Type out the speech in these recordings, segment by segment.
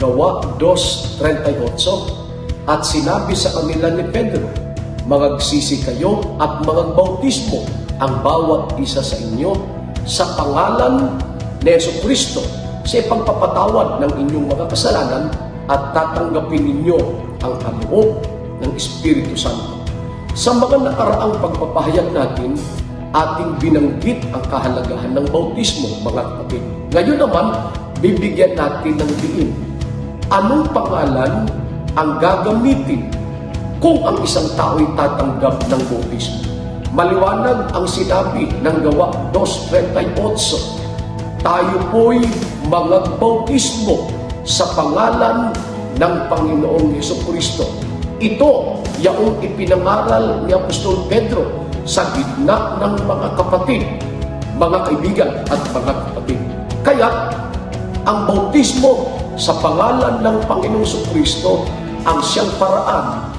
Gawa 2:38. At sinabi sa kanila ni Pedro, "Magagsisi kayo at magbautismo ang bawat isa sa inyo sa pangalan ni Jesucristo sa ipagpapatawad ng inyong mga kasalanan at tatanggapin ninyo ang kaloob ng Espiritu Santo." Sa mga nakaraang pagpapahayag natin, ating binanggit ang kahalagahan ng bautismo, mga kapatid. Ngayon naman, bibigyan natin ng diin. Anong pangalan ang gagamitin kung ang isang tao'y tatanggap ng bautismo? Maliwanag ang sinabi ng Gawa 2:38. Tayo po'y magbautismo sa pangalan ng Panginoong Jesucristo. Ito, yaong ipinangaral ni Apostol Pedro sa gitna ng mga kapatid, mga kaibigan at mga kapatid. Kaya, ang bautismo sa pangalan ng Panginoong Jesucristo ang siyang paraan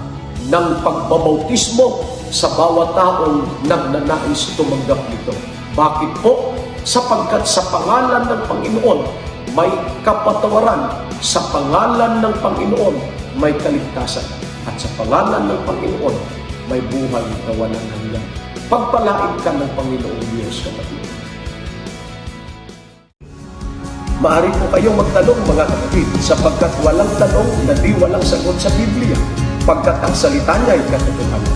ng pagbabautismo sa bawat taong nagnanais tumanggap nito. Bakit po? Sapagkat sa pangalan ng Panginoon may kapatawaran, sa pangalan ng Panginoon may kaligtasan, at sa pangalan ng Panginoon may buhay na walang hanggan. Pagpalain ka ng Panginoong Diyos, kapatid. Maaari po kayong magtanong, mga kapatid, sapagkat walang tanong na di walang sagot sa Biblia, pagkat ang salita niya ay katotohanan.